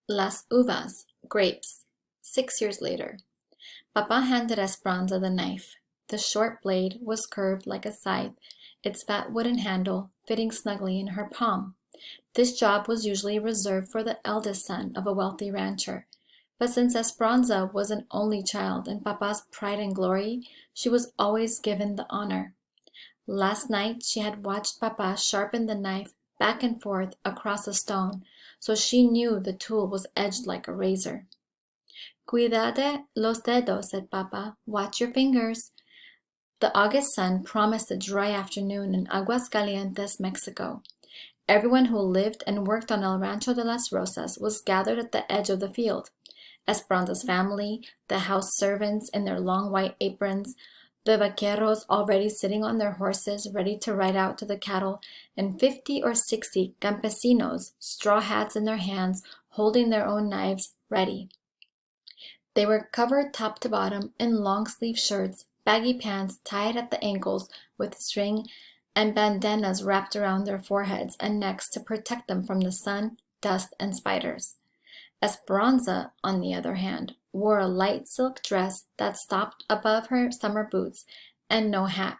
Las uvas, grapes. 6 years later. Papa handed Esperanza the knife. The short blade was curved like a scythe, its fat wooden handle fitting snugly in her palm. This job was usually reserved for the eldest son of a wealthy rancher. But since Esperanza was an only child and Papa's pride and glory, she was always given the honor. Last night she had watched Papa sharpen the knife back and forth across a stone, so she knew the tool was edged like a razor. Cuidade los dedos, said Papa. Watch your fingers. The August sun promised a dry afternoon in Aguascalientes, Mexico. Everyone who lived and worked on El Rancho de las Rosas was gathered at the edge of the field. Esperanza's family, the house servants in their long white aprons, the vaqueros already sitting on their horses ready to ride out to the cattle, and 50 or 60 campesinos, straw hats in their hands, holding their own knives, ready. They were covered top to bottom in long-sleeve shirts, baggy pants tied at the ankles with string, and bandanas wrapped around their foreheads and necks to protect them from the sun, dust, and spiders. Esperanza, on the other hand, wore a light silk dress that stopped above her summer boots, and no hat.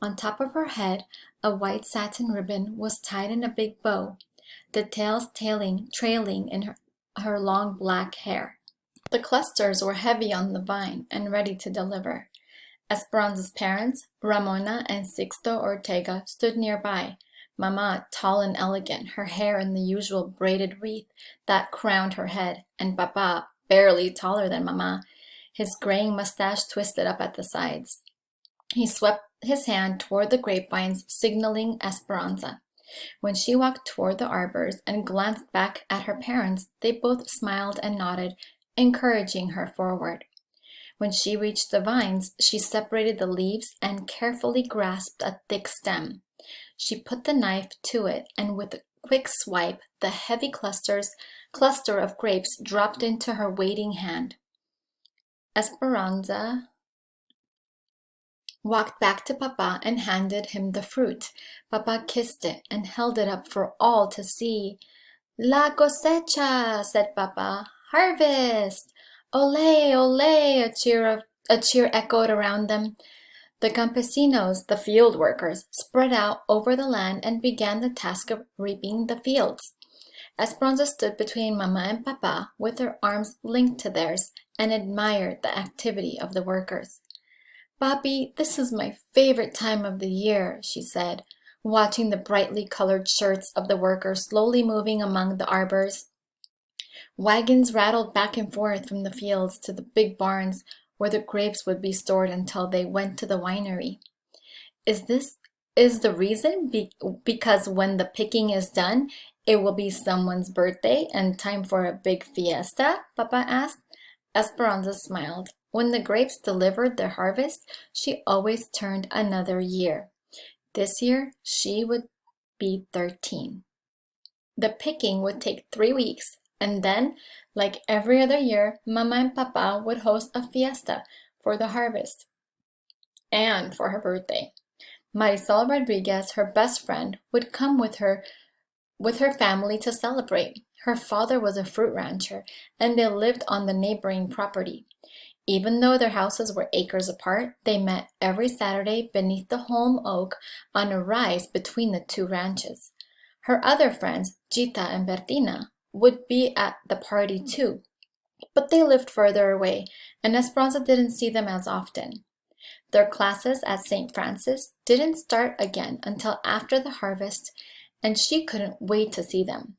On top of her head, a white satin ribbon was tied in a big bow, the tails trailing in her long black hair. The clusters were heavy on the vine and ready to deliver. Esperanza's parents, Ramona and Sixto Ortega, stood nearby. Mama, tall and elegant, her hair in the usual braided wreath that crowned her head, and Papa, barely taller than Mama, his graying mustache twisted up at the sides. He swept his hand toward the grapevines, signaling Esperanza. When she walked toward the arbors and glanced back at her parents, they both smiled and nodded, encouraging her forward. When she reached the vines, she separated the leaves and carefully grasped a thick stem. She put the knife to it, and with a quick swipe, the heavy cluster of grapes dropped into her waiting hand. Esperanza walked back to Papa and handed him the fruit. Papa kissed it and held it up for all to see. La cosecha, said Papa. Harvest! Ole, ole! A cheer echoed around them. The campesinos, the field workers, spread out over the land and began the task of reaping the fields. Esperanza stood between Mama and Papa with her arms linked to theirs and admired the activity of the workers. Papi, this is my favorite time of the year, she said, watching the brightly colored shirts of the workers slowly moving among the arbors. Wagons rattled back and forth from the fields to the big barns where the grapes would be stored until they went to the winery. Is the reason because when the picking is done, it will be someone's birthday and time for a big fiesta? Papa asked. Esperanza smiled. When the grapes delivered their harvest, she always turned another year. This year, she would be 13. The picking would take 3 weeks, and then, like every other year, Mama and Papa would host a fiesta for the harvest and for her birthday. Marisol Rodriguez, her best friend, would come with her family to celebrate. Her father was a fruit rancher, and they lived on the neighboring property. Even though their houses were acres apart, they met every Saturday beneath the holm oak on a rise between the two ranches. Her other friends, Gita and Bertina, would be at the party too, but they lived further away, and Esperanza didn't see them as often. Their classes at St. Francis didn't start again until after the harvest, and she couldn't wait to see them.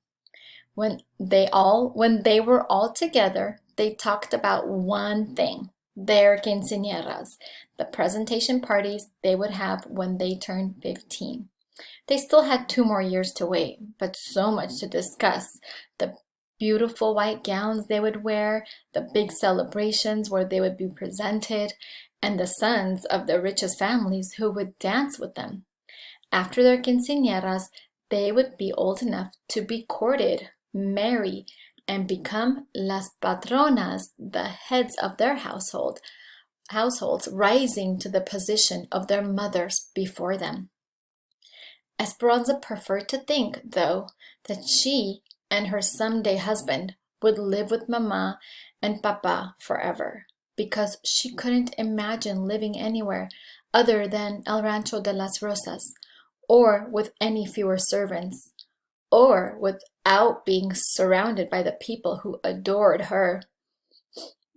When they were all together, they talked about one thing, their quinceañeras, the presentation parties they would have when they turned 15. They still had 2 more years to wait, but so much to discuss. The beautiful white gowns they would wear, the big celebrations where they would be presented, and the sons of the richest families who would dance with them. After their quinceañeras, they would be old enough to be courted, marry, and become las patronas, the heads of their households, rising to the position of their mothers before them. Esperanza preferred to think, though, that she and her someday husband would live with Mama and Papa forever because she couldn't imagine living anywhere other than El Rancho de las Rosas, or with any fewer servants, or without being surrounded by the people who adored her.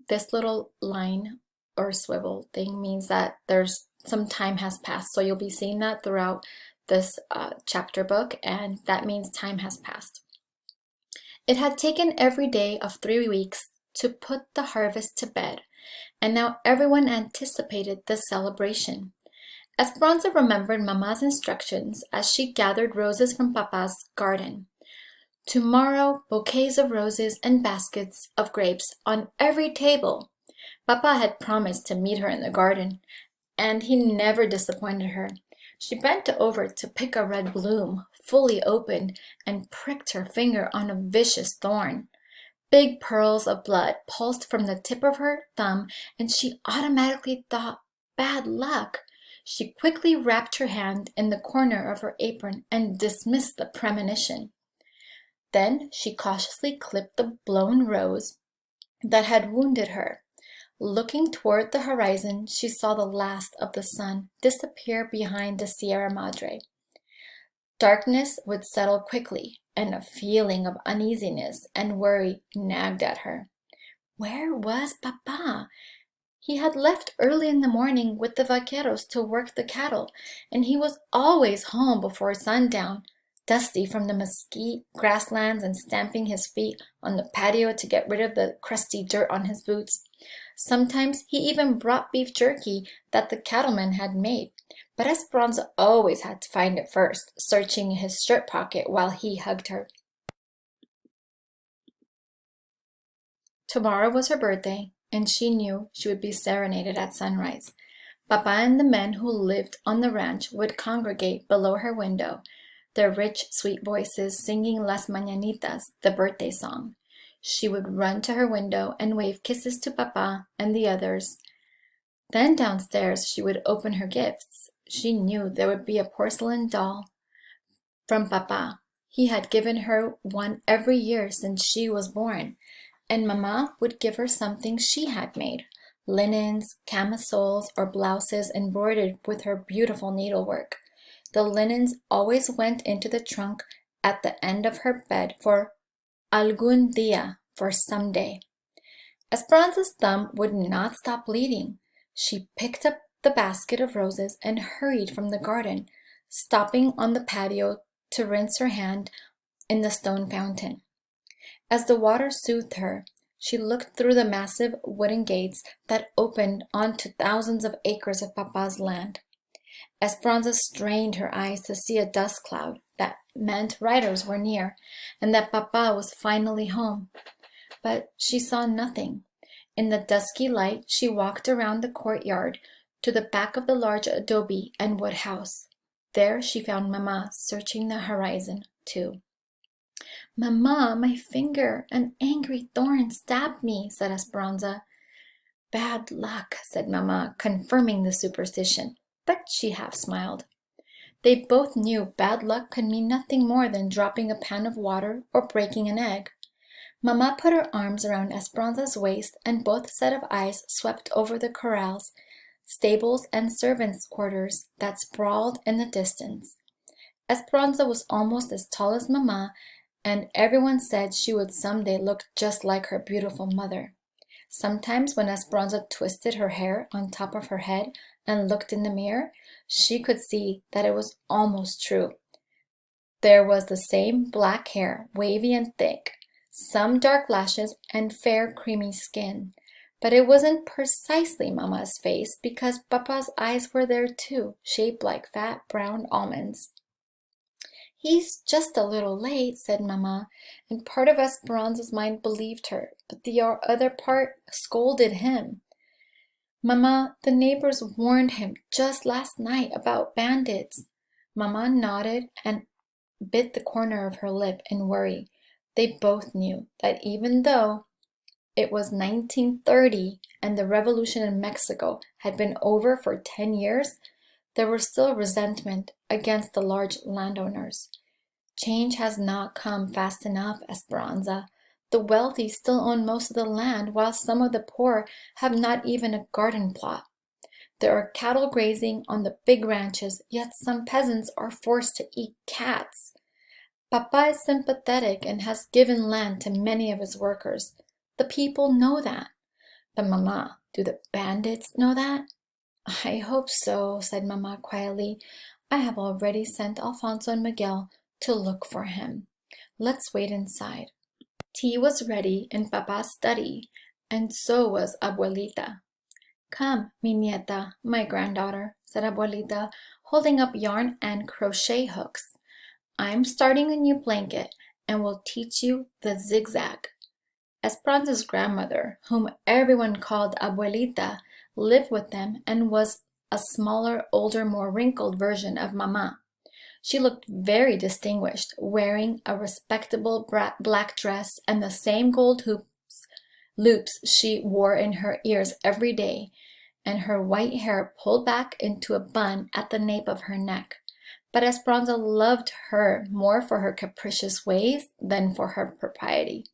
This little line or swivel thing means that there's some time has passed. So you'll be seeing that throughout this chapter book, and that means time has passed. It had taken every day of 3 weeks to put the harvest to bed, and now everyone anticipated the celebration. Esperanza remembered Mama's instructions as she gathered roses from Papa's garden. Tomorrow, bouquets of roses and baskets of grapes on every table. Papa had promised to meet her in the garden, and he never disappointed her. She bent over to pick a red bloom, fully opened, and pricked her finger on a vicious thorn. Big pearls of blood pulsed from the tip of her thumb, and she automatically thought, bad luck. She quickly wrapped her hand in the corner of her apron and dismissed the premonition. Then she cautiously clipped the blown rose that had wounded her. Looking toward the horizon, she saw the last of the sun disappear behind the Sierra Madre. Darkness would settle quickly, and a feeling of uneasiness and worry nagged at her. Where was Papa? He had left early in the morning with the vaqueros to work the cattle, and he was always home before sundown, dusty from the mesquite grasslands and stamping his feet on the patio to get rid of the crusty dirt on his boots. Sometimes he even brought beef jerky that the cattleman had made, but Esperanza always had to find it first, searching his shirt pocket while he hugged her. Tomorrow was her birthday, and she knew she would be serenaded at sunrise. Papa and the men who lived on the ranch would congregate below her window, their rich, sweet voices singing Las Mañanitas, the birthday song. She would run to her window and wave kisses to Papa and the others. Then downstairs she would open her gifts. She knew there would be a porcelain doll from Papa. He had given her one every year since she was born, and Mama would give her something she had made, linens, camisoles, or blouses embroidered with her beautiful needlework. The linens always went into the trunk at the end of her bed for algún día, for someday. Esperanza's thumb would not stop bleeding. She picked up the basket of roses and hurried from the garden, stopping on the patio to rinse her hand in the stone fountain. As the water soothed her, she looked through the massive wooden gates that opened onto thousands of acres of Papa's land. Esperanza strained her eyes to see a dust cloud that meant riders were near and that Papa was finally home. But she saw nothing. In the dusky light, she walked around the courtyard to the back of the large adobe and wood house. There she found Mama searching the horizon, too. Mama, my finger, an angry thorn stabbed me, said Esperanza. Bad luck, said Mama, confirming the superstition, but she half smiled. They both knew bad luck could mean nothing more than dropping a pan of water or breaking an egg. Mama put her arms around Esperanza's waist, and both set of eyes swept over the corrals, stables, and servants' quarters that sprawled in the distance. Esperanza was almost as tall as Mama, and everyone said she would someday look just like her beautiful mother. Sometimes when Esperanza twisted her hair on top of her head and looked in the mirror, she could see that it was almost true. There was the same black hair, wavy and thick, some dark lashes, and fair creamy skin. But it wasn't precisely Mama's face because Papa's eyes were there too, shaped like fat brown almonds. He's just a little late, said Mama, and part of Esperanza's mind believed her, but the other part scolded him. Mama, the neighbors warned him just last night about bandits. Mama nodded and bit the corner of her lip in worry. They both knew that even though it was 1930 and the revolution in Mexico had been over for 10 years, there was still resentment against the large landowners. Change has not come fast enough, Esperanza. The wealthy still own most of the land, while some of the poor have not even a garden plot. There are cattle grazing on the big ranches, yet some peasants are forced to eat cats. Papa is sympathetic and has given land to many of his workers. The people know that. But Mama, do the bandits know that? I hope so, said Mama quietly. I have already sent Alfonso and Miguel to look for him. Let's wait inside. Tea was ready in Papa's study, and so was Abuelita. Come, mi nieta, my granddaughter, said Abuelita, holding up yarn and crochet hooks. I'm starting a new blanket and will teach you the zigzag. Esperanza's grandmother, whom everyone called Abuelita, lived with them and was a smaller, older, more wrinkled version of Mama. She looked very distinguished, wearing a respectable black dress and the same gold loops she wore in her ears every day, and her white hair pulled back into a bun at the nape of her neck. But Esperanza loved her more for her capricious ways than for her propriety.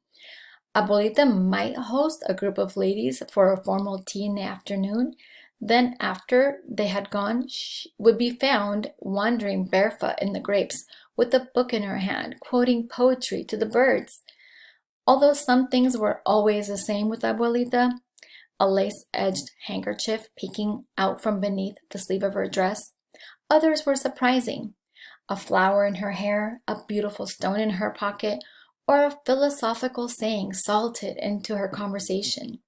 Abuelita might host a group of ladies for a formal tea in the afternoon. Then, after they had gone, she would be found wandering barefoot in the grapes, with a book in her hand, quoting poetry to the birds. Although some things were always the same with Abuelita, a lace-edged handkerchief peeking out from beneath the sleeve of her dress, others were surprising. A flower in her hair, a beautiful stone in her pocket, or a philosophical saying salted into her conversation.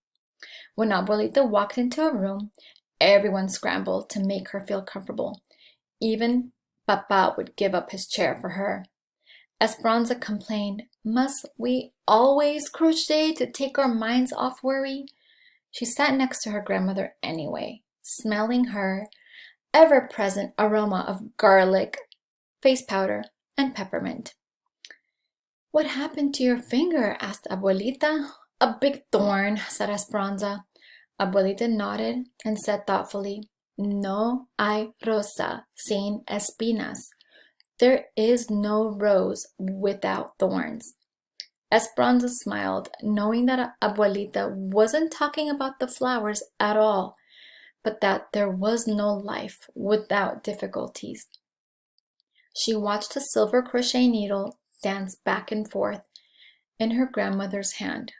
When Abuelita walked into a room, everyone scrambled to make her feel comfortable. Even Papa would give up his chair for her. Esperanza complained, "Must we always crochet to take our minds off worry?" She sat next to her grandmother anyway, smelling her ever-present aroma of garlic, face powder, and peppermint. "What happened to your finger?" asked Abuelita. "A big thorn," said Esperanza. Abuelita nodded and said thoughtfully, "No hay rosa sin espinas." There is no rose without thorns. Esperanza smiled, knowing that Abuelita wasn't talking about the flowers at all, but that there was no life without difficulties. She watched the silver crochet needle dance back and forth in her grandmother's hand.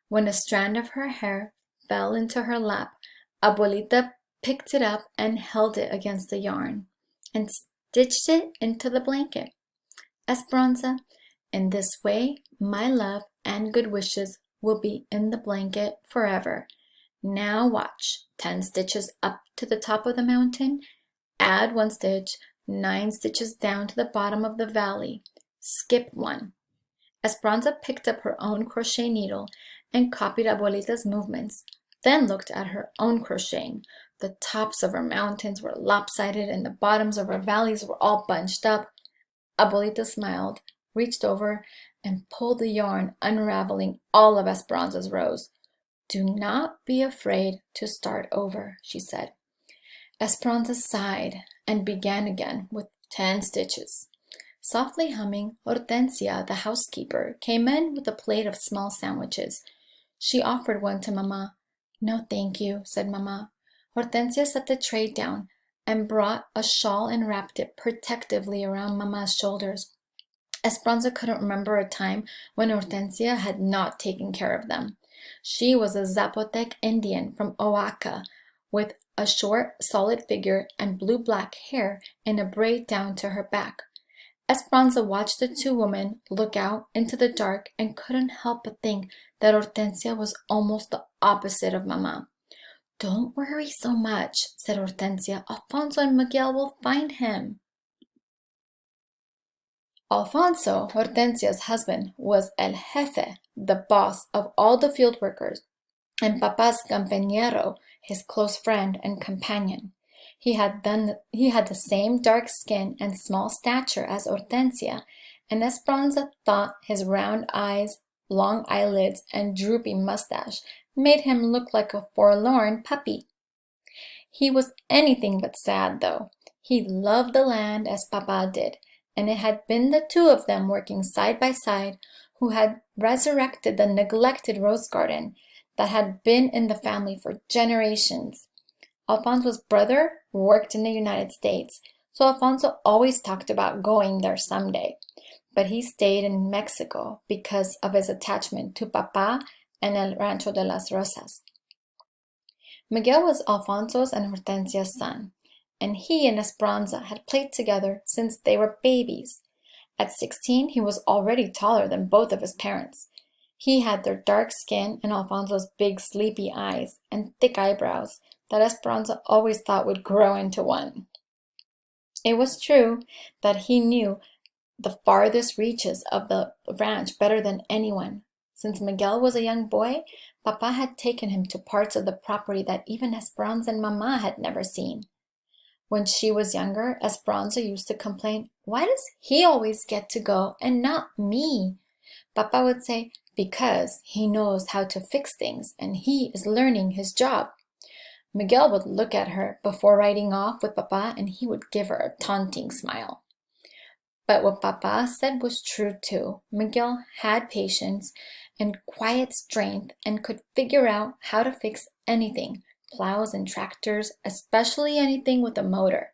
When a strand of her hair fell into her lap, Abuelita picked it up and held it against the yarn and stitched it into the blanket. "Esperanza, in this way, my love and good wishes will be in the blanket forever. Now watch. 10 stitches up to the top of the mountain, add 1 stitch, 9 stitches down to the bottom of the valley. Skip 1. Esperanza picked up her own crochet needle and copied Abuelita's movements, then looked at her own crocheting. The tops of her mountains were lopsided and the bottoms of her valleys were all bunched up. Abuelita smiled, reached over, and pulled the yarn, unraveling all of Esperanza's rows. "Do not be afraid to start over," she said. Esperanza sighed and began again with 10 stitches. Softly humming, Hortensia, the housekeeper, came in with a plate of small sandwiches. She offered one to Mama. "No, thank you," said Mama. Hortensia set the tray down and brought a shawl and wrapped it protectively around Mama's shoulders. Esperanza couldn't remember a time when Hortensia had not taken care of them. She was a Zapotec Indian from Oaxaca, with a short, solid figure and blue-black hair in a braid down to her back. Esperanza watched the two women look out into the dark and couldn't help but think that Hortensia was almost the opposite of Mama. "Don't worry so much," said Hortensia. "Alfonso and Miguel will find him." Alfonso, Hortensia's husband, was el jefe, the boss of all the field workers, and Papa's compañero, his close friend and companion. He had the same dark skin and small stature as Hortensia, and Esperanza thought his round eyes, long eyelids, and drooping mustache made him look like a forlorn puppy. He was anything but sad, though. He loved the land as Papa did, and it had been the two of them working side by side who had resurrected the neglected rose garden that had been in the family for generations. Alfonso's brother worked in the United States, so Alfonso always talked about going there someday. But he stayed in Mexico because of his attachment to Papa and El Rancho de las Rosas. Miguel was Alfonso's and Hortensia's son, and he and Esperanza had played together since they were babies. At 16, he was already taller than both of his parents. He had their dark skin and Alfonso's big sleepy eyes and thick eyebrows that Esperanza always thought would grow into one. It was true that he knew the farthest reaches of the ranch better than anyone. Since Miguel was a young boy, Papa had taken him to parts of the property that even Esperanza and Mama had never seen. When she was younger, Esperanza used to complain, "Why does he always get to go and not me?" Papa would say, "Because he knows how to fix things and he is learning his job." Miguel would look at her before riding off with Papa and he would give her a taunting smile. But what Papa said was true too. Miguel had patience and quiet strength and could figure out how to fix anything, plows and tractors, especially anything with a motor.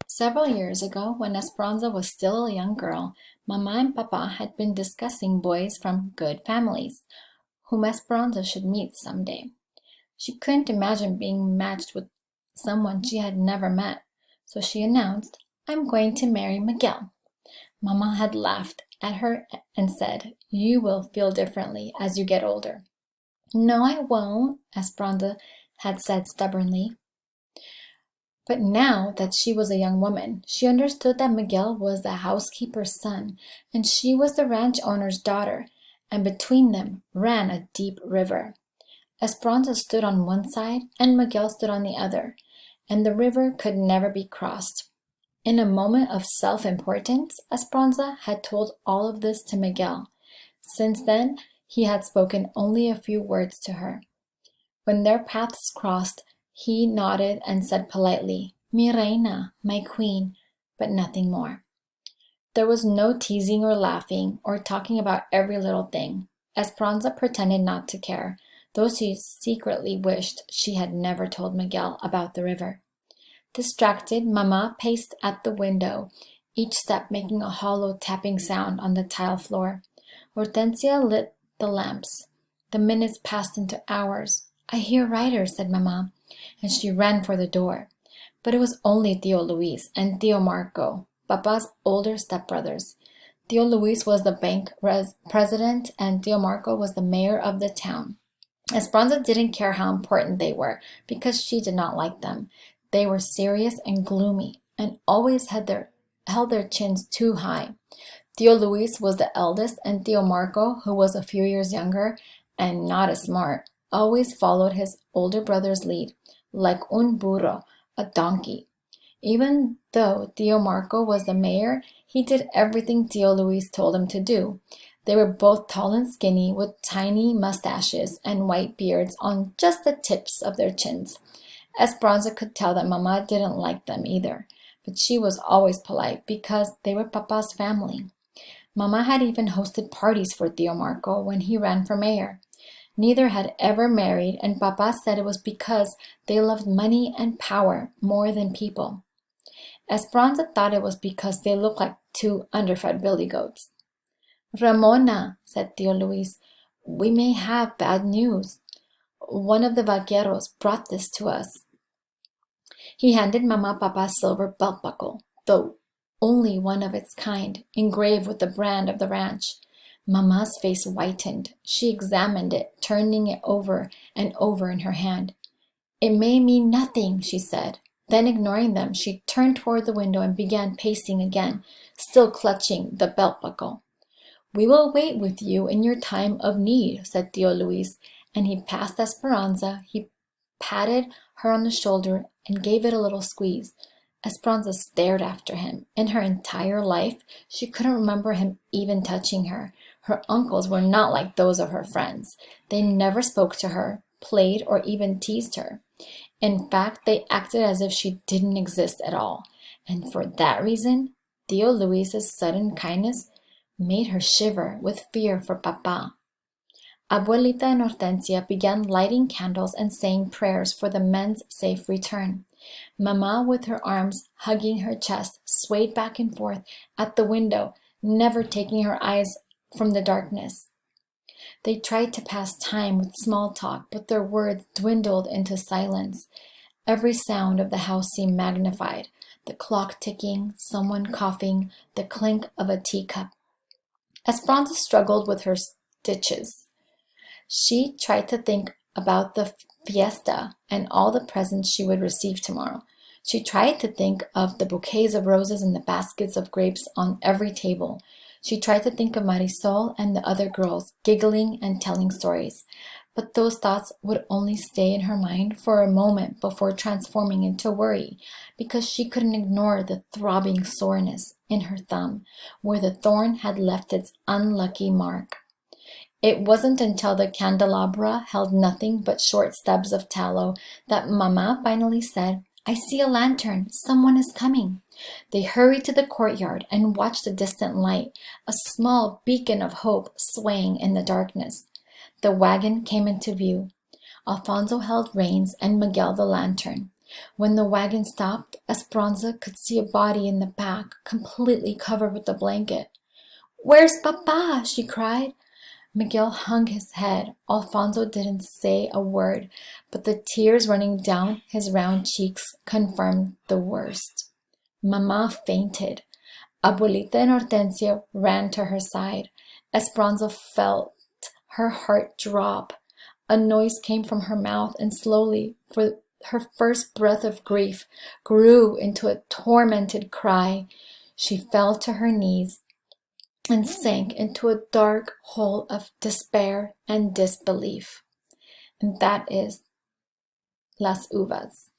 Several years ago, when Esperanza was still a young girl, Mama and Papa had been discussing boys from good families, whom Esperanza should meet someday. She couldn't imagine being matched with someone she had never met, so she announced, "I'm going to marry Miguel." Mama had laughed at her and said, "You will feel differently as you get older." "No, I won't," Esperanza had said stubbornly. But now that she was a young woman, she understood that Miguel was the housekeeper's son, and she was the ranch owner's daughter, and between them ran a deep river. Esperanza stood on one side, and Miguel stood on the other, and the river could never be crossed. In a moment of self-importance, Esperanza had told all of this to Miguel. Since then, he had spoken only a few words to her. When their paths crossed, he nodded and said politely, "Mi reina, my queen," but nothing more. There was no teasing or laughing or talking about every little thing. Esperanza pretended not to care, though she secretly wished she had never told Miguel about the river. Distracted, Mama paced at the window, each step making a hollow tapping sound on the tile floor. Hortensia lit the lamps. The minutes passed into hours. "I hear riders," said Mama, and she ran for the door. But it was only Tío Luis and Tío Marco, Papa's older stepbrothers. Tío Luis was the bank president and Tío Marco was the mayor of the town. Esperanza didn't care how important they were because she did not like them. They were serious and gloomy and always held their chins too high. Tío Luis was the eldest and Tío Marco, who was a few years younger and not as smart, always followed his older brother's lead, like un burro, a donkey. Even though Tío Marco was the mayor, he did everything Tío Luis told him to do. They were both tall and skinny, with tiny mustaches and white beards on just the tips of their chins. Esperanza could tell that Mama didn't like them either, but she was always polite because they were Papa's family. Mama had even hosted parties for Tío Marco when he ran for mayor. Neither had ever married, and Papa said it was because they loved money and power more than people. Esperanza thought it was because they looked like two underfed billy goats. "Ramona," said Tío Luis, "we may have bad news. One of the vaqueros brought this to us." He handed Mama Papa's silver belt buckle, though only one of its kind, engraved with the brand of the ranch. Mama's face whitened. She examined it, turning it over and over in her hand. "It may mean nothing," she said. Then, ignoring them, she turned toward the window and began pacing again, still clutching the belt buckle. "We will wait with you in your time of need," said Tío Luis, and he passed Esperanza. He patted her on the shoulder and gave it a little squeeze. Esperanza stared after him. In her entire life, she couldn't remember him even touching her. Her uncles were not like those of her friends. They never spoke to her, played, or even teased her. In fact, they acted as if she didn't exist at all. And for that reason, Tío Luis's sudden kindness made her shiver with fear for Papa. Abuelita and Hortensia began lighting candles and saying prayers for the men's safe return. Mama, with her arms hugging her chest, swayed back and forth at the window, never taking her eyes from the darkness. They tried to pass time with small talk, but their words dwindled into silence. Every sound of the house seemed magnified. The clock ticking, someone coughing, the clink of a teacup. Esperanza struggled with her stitches. She tried to think about the fiesta and all the presents she would receive tomorrow. She tried to think of the bouquets of roses and the baskets of grapes on every table. She tried to think of Marisol and the other girls, giggling and telling stories. But those thoughts would only stay in her mind for a moment before transforming into worry, because she couldn't ignore the throbbing soreness in her thumb, where the thorn had left its unlucky mark. It wasn't until the candelabra held nothing but short stubs of tallow that Mama finally said, "I see a lantern. Someone is coming." They hurried to the courtyard and watched the distant light, a small beacon of hope swaying in the darkness. The wagon came into view. Alfonso held reins and Miguel the lantern. When the wagon stopped, Esperanza could see a body in the back, completely covered with a blanket. "Where's Papa?" she cried. Miguel hung his head. Alfonso didn't say a word, but the tears running down his round cheeks confirmed the worst. Mama fainted. Abuelita and Hortensia ran to her side. Esperanza felt her heart drop. A noise came from her mouth, and slowly, for her first breath of grief, grew into a tormented cry. She fell to her knees and sank into a dark hole of despair and disbelief. And that is Las Uvas.